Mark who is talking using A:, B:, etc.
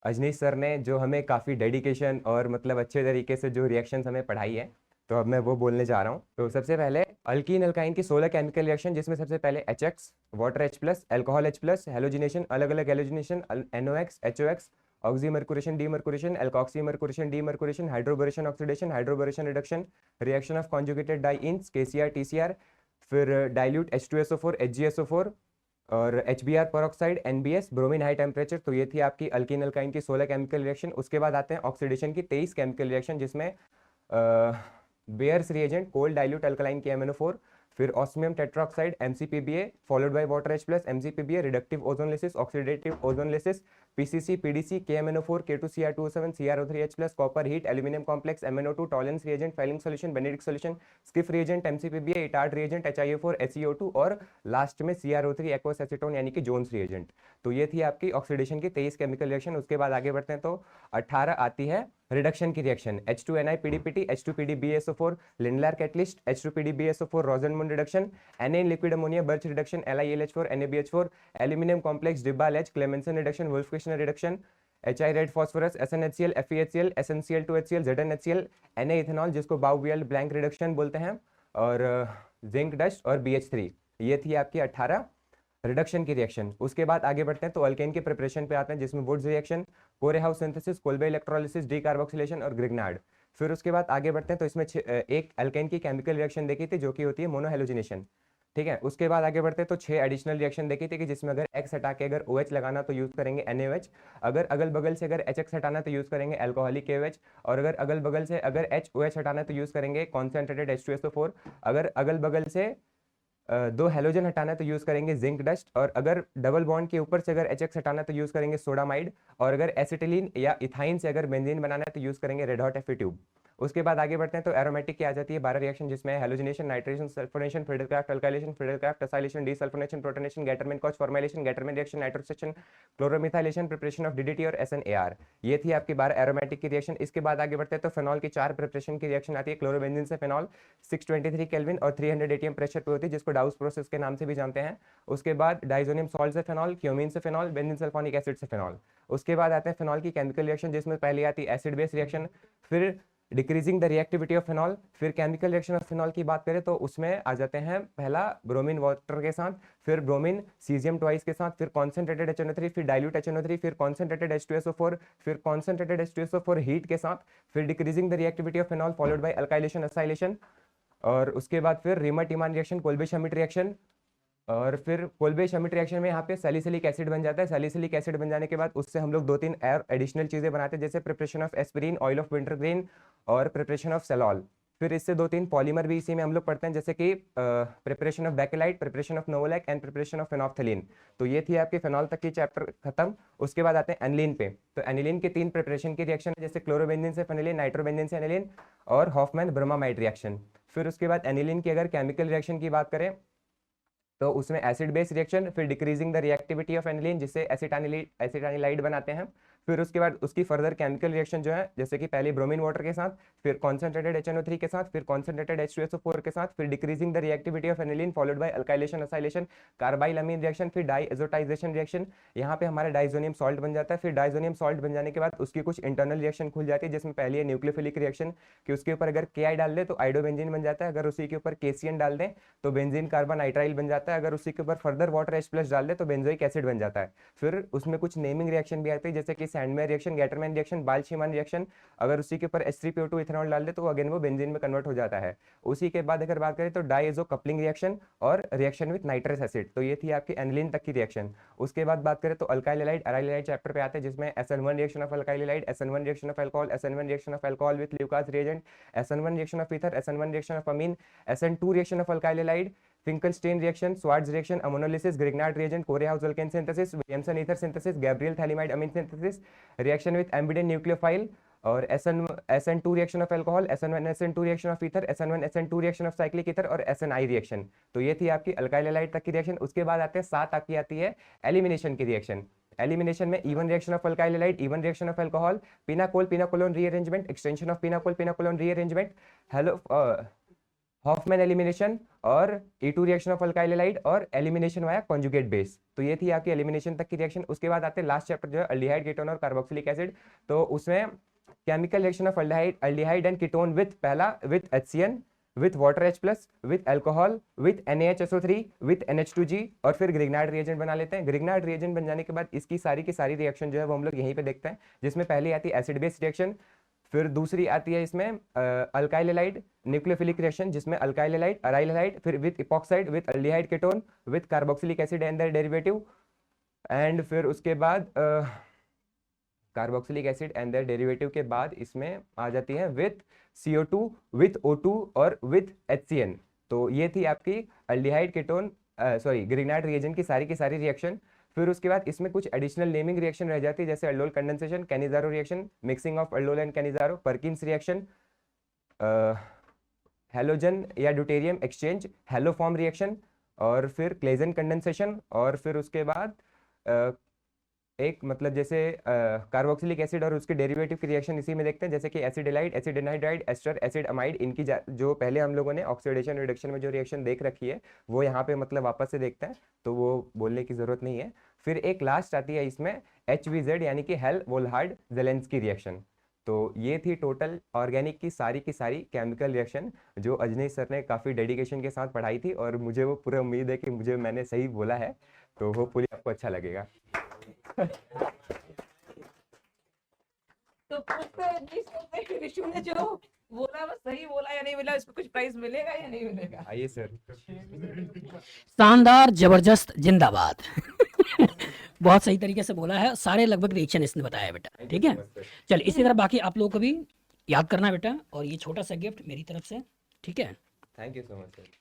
A: Ajaneesh sir ने जो हमें काफ़ी डेडिकेशन और मतलब अच्छे तरीके से जो रिएक्शंस हमें पढ़ाई है, तो अब मैं वो बोलने जा रहा हूँ। तो सबसे पहले अल्कीन अल्काइन की 16 केमिकल रिएक्शन, जिसमें सबसे पहले HX, water H+, alcohol H+, halogenation, अलग अलग halogenation, NOx, HOX, oxymercuration, demercuration, alkoxymercuration, demercuration, hydroboration oxidation, hydroboration reduction, reaction of conjugated dienes, KCr TCr, फिर डाइल्यूट H2SO4 HgSO4 और HBr peroxide NBS bromine high temperature. तो ये थी आपकी alkyne alkyne की 16 chemical reaction. उसके बाद आते हैं ऑक्सीडेशन की 23 केमिकल रिएक्शन, जिसमें bears reagent cold dilute alkaline KMnO4, फिर osmium tetroxide MCPBA followed by water H+ MCPBA, reductive ozonolysis, oxidative ozonolysis, PCC PDC KMnO4 K2Cr2O7 CrO3H+, copper heat aluminium complex MnO2, Tollens reagent filing solution Benedict solution, Schiff reagent MCPBA, Etard reagent HiO4 SeO2 और last में CrO3 aqueous acetone यानी कि Jones reagent. तो ये थी आपकी oxidation की 23 chemical reaction. उसके बाद आगे बढ़ते हैं तो 18 आती है रिडक्शन की reaction, H2Ni PDPT H2PDBSO4 Lindlar catalyst H2PDBSO4 Rosenmund reduction, Na in liquid ammonia Birch reduction LiLH4 NaBH4 aluminium complex DIBAL H Clemmensen reduction Wolff Kishner reduction, HI red phosphorus SnHCl FeHCl SnCl2HCl ZnHCl Na ethanol जिसको Bouveault blank reduction बोलते हैं, और zinc dust और BH3। ये थी आपकी 18 reduction की reaction. उसके बाद आगे बढ़ते हैं तो अल्केन के प्रिपरेशन पे आते हैं, जिसमें Wurtz reaction, Corey House synthesis, Kolbe electrolysis, decarboxylation और ग्रिग्नार्ड। फिर उसके बाद आगे बढ़ते हैं तो इसमें एक अल्केन की केमिकल रिएक्शन देखी थी जो कि होती है मोनोहेलोजिनेशन। ठीक है, उसके बाद आगे बढ़ते हैं तो 6 एडिशनल रिएक्शन देखी थी कि जिसमें अगर X हटा के अगर OH लगाना तो यूज करेंगे NaOH, अगर अगल बगल से अगर HX हटाना तो यूज करेंगे अल्कोहलिक KOH, और अगर अगल बगल से अगर HOH हटाना तो यूज करेंगे कॉन्सेंट्रेटेड H2SO4, अगर अगल बगल से दो हेलोजन हटाना है तो यूज करेंगे जिंक डस्ट, और अगर डबल बॉन्ड के ऊपर से अगर HX हटाना है तो यूज करेंगे सोडामाइड, और अगर एसिटिलीन या इथाइन से अगर बेंजीन बनाना है तो यूज करेंगे रेड हॉट Fe ट्यूब। उसके बाद आगे बढ़ते हैं तो एरोमेटिक की आ जाती है 12 रिएक्शन, जिसमें halogenation, nitration, sulfonation, Friedel Crafts alkylation, Friedel Crafts acylation, desulfonation, protonation, Gattermann Koch formylation, Gattermann reaction, nitrosation, chloromethylation, preparation of DDT और SNAR। ये थी आपकी 12 एरोमेटिक की रिएक्शन। इसके बाद आगे बढ़ते हैं तो फेनॉल की 4 प्रिपरेशन की रिएक्शन आती है। क्लोरोबेंजीन से फेनॉल 623 केल्विन और 300 ATM प्रेशर पे होती है, जिसको डाउस प्रोसेस के नाम से भी जानते हैं। उसके बाद डाइजोनियम सॉल्ट से फेनॉल, क्यूमीन से फेनॉल, बेंजीन सल्फोनिक एसिड से फेनॉल। उसके बाद आते हैं फेनॉल की केमिकल रिएक्शन, जिसमें पहले आती है एसिड बेस रिएक्शन, फिर decreasing the reactivity of phenol, फिर केमिकल रिएक्शन ऑफ फेनॉल की बात करें तो उसमें आ जाते हैं पहला ब्रोमीन वाटर के साथ, फिर ब्रोमीन सीजियम ट्वाइस के साथ, फिर कॉन्सेंट्रेटेड HNO3, फिर डाइल्यूट HNO3, फिर कॉन्सेंट्रेटेड H2SO4, फिर कॉन्सेंट्रेटेड H2SO4 हीट के साथ, फिर decreasing the reactivity of phenol followed by alkylation acylation, और उसके बाद फिर रीमट इमान रिएक्शन, कोल्बे शमिट रिएक्शन, और फिर कोल्बे शमिट रिएक्शन में यहाँ पे सैलिसिलिक एसिड बन जाता है। सैलिसिलिक एसिड बन जाने के बाद उससे हम लोग 2-3 एडिशनल चीजें बनाते हैं, जैसे preparation of aspirin, oil of wintergreen और प्रिपरेशन ऑफ सेलॉल। फिर इससे 2-3 पॉलीमर भी इसी में हम लोग पढ़ते हैं, जैसे कि preparation of bakelite, preparation of novolac and preparation of phenolphthalein. तो ये थी आपके फेनॉल तक की चैप्टर खत्म। उसके बाद आते हैं एनिलीन पे। तो एनिलीन के 3 प्रिपरेशन की रिएक्शन है, जैसे क्लोरोबेंजीन से फेनिलीन, नाइट्रोबेंजीन से एनिलीन और हॉफमैन ब्रोमामाइड रिएक्शन। फिर उसके बाद एनिलीन की अगर केमिकल रिएक्शन की बात करें तो उसमें एसिड बेस रिएक्शन, फिर decreasing the reactivity of aniline जिससे एसिटानिलाइड बनाते हैं। फिर उसके बाद उसकी फर्दर केमिकल रिएक्शन जो है, जैसे कि पहले ब्रोमीन वाटर के साथ, फिर कॉन्सेंट्रेटेड HNO3 के साथ, फिर कॉन्सेंट्रेटेड H2SO4 के साथ, फिर decreasing the reactivity of aniline followed by alkylation acylation, carbylamine reaction, फिर डाइएजोटाइजेशन रिएक्शन। यहाँ पे हमारा डाइजोनियम सॉल्ट बन जाता है। फिर डाइजोनियम सॉल्ट बन जाने के बाद उसकी कुछ इंटरनल रिएक्शन खुल जाती है, जिसमें पहली है न्यूक्लियोफिलिक रिएक्शन, कि उसके ऊपर अगर Ki डाल दे तो आइडोबेंजीन बन जाता है, अगर उसी के ऊपर KCN डाल दें तो बेंजीन कार्बोनाइट्राइल बन जाता है, अगर उसी के ऊपर फर्दर वाटर H+ डाल दे तो बेंजोइक एसिड बन जाता है। फिर उसमें कुछ नेमिंग रिएक्शन भी आती है, जैसे कि Sandmeyer reaction, Gattermann reaction, Balz Schiemann reaction. अगर उसी के ऊपर H3PO2 इथेनॉल डाल दे तो अगेन वो बेंजीन में कन्वर्ट हो जाता है। उसी के बाद अगर बात करें तो डाइएजो कपलिंग रिएक्शन और रिएक्शन विद नाइट्रस एसिड। तो ये थी आपकी एनिलीन तक की रिएक्शन। उसके बाद बात करें तो alkyl halide aryl halide chapter पे आते हैं, जिसमें SN1 reaction of alkyl halide, SN1 reaction of alcohol, SN1 reaction of alcohol with Lucas reagent, SN1 reaction of ether, SN1 reaction of amine, SN2 reaction of alkyl halide, Finkelstein reaction, Swarts reaction, ammonolysis, Grignard reagent, Corey House alkane synthesis, Williamson ether synthesis, Gabriel phthalimide amine synthesis, reaction with ambident nucleophile, और SN2 reaction of alcohol, SN1 SN2 reaction of ether, SN1 SN2 reaction of cyclic ether और SNI reaction. तो ये थी आपकी alkyl halide तक की reaction. उसके बाद आते हैं 7 आपकी आती है एलिमिनेशन की रिएक्शन। एलिमिनेशन में E one reaction of alkyl halide, E one reaction of alcohol, pinacol pinacolone rearrangement, extension of pinacol pinacolone rearrangement, halo Hofmann elimination और E2 reaction of alkyl halide और एलिमिनेशन वाया कॉन्जुगेट बेस। तो ये थी आपकी elimination तक की reaction. उसके बाद आते हैं लास्ट चैप्टर जो है अल्डिहाइड कीटोन और कार्बोक्सिलिक एसिड। तो उसमें chemical reaction of aldehyde and ketone with पहला with HCN with water H plus with alcohol with NaHSO3 with NH2G और फिर ग्रिग्नार्ड रिएजेंट बना लेते हैं। ग्रिग्नार्ड रिएजेंट बन जाने के बाद इसकी सारी की सारी रिएक्शन जो है वो हम लोग यहीं पे देखते हैं, जिसमें पहली आती है एसिड बेस रिएक्शन, फिर दूसरी आती है इसमें अल्काइल हैलाइड न्यूक्लियोफिलिक रिएक्शन जिसमें अल्काइल हैलाइड अराइल हैलाइड फिर with epoxide with aldehyde ketone with carboxylic acid and their derivative एंड फिर उसके बाद carboxylic acid and their derivative के बाद इसमें आ जाती है विथ CO2 विथ O2 और विथ HCN। तो ये थी आपकी अल्डिहाइड कीटोन ग्रिग्नार्ड रिएजेंट की सारी रिएक्शन। फिर उसके बाद इसमें कुछ एडिशनल नेमिंग रिएक्शन रह जाती है जैसे aldol condensation, Cannizzaro reaction, mixing of aldol and Cannizzaro, Perkins reaction, halogen या ड्यूटेरियम एक्सचेंज, हेलोफॉर्म रिएक्शन और फिर क्लेजन कंडेंसेशन और फिर उसके बाद एक मतलब जैसे कार्बोक्सिलिक एसिड और उसके डेरिवेटिव की रिएक्शन इसी में देखते हैं जैसे कि acid halide, acid anhydride, ester, acid amide. इनकी जो पहले हम लोगों ने ऑक्सीडेशन रिडक्शन में जो रिएक्शन देख रखी है वो यहाँ पे मतलब वापस से देखते हैं, तो वो बोलने की जरूरत नहीं है। फिर एक लास्ट आती है इसमें HVZ यानी कि हेल वोल्हार्ड जेलेंस्की रिएक्शन। तो ये थी टोटल ऑर्गेनिक की सारी केमिकल रिएक्शन जो अजनीश सर ने काफ़ी डेडिकेशन के साथ पढ़ाई थी और मुझे वो पूरा उम्मीद है कि मैंने सही बोला है, तो होपफुली आपको अच्छा लगेगा।
B: तो ऋषु ने जो बोला वो सही बोला या नहीं बोला, इसको कुछ प्राइज मिलेगा या नहीं मिलेगा?
A: आइए सर।
C: शानदार, जबरदस्त, जिंदाबाद। बहुत सही तरीके से बोला है, सारे लगभग रिएक्शन इसने बताया बेटा, ठीक है। चल इसी तरह बाकी आप लोगों को भी याद करना बेटा, और ये छोटा सा गिफ्ट मेरी तरफ से, ठीक है।
A: Thank you so much sir.